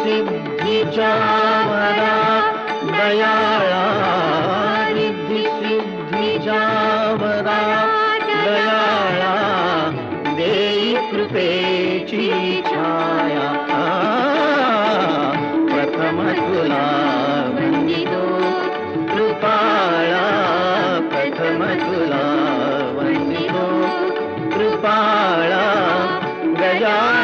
सिद्धीच्या वरा दयाळा, रिद्धी सिद्धीच्या वरा दयाळा, देई कृपेची छाया. प्रथम तुला वंदितो कृपाळा, प्रथम तुला वंदितो कृपाळा. गजानना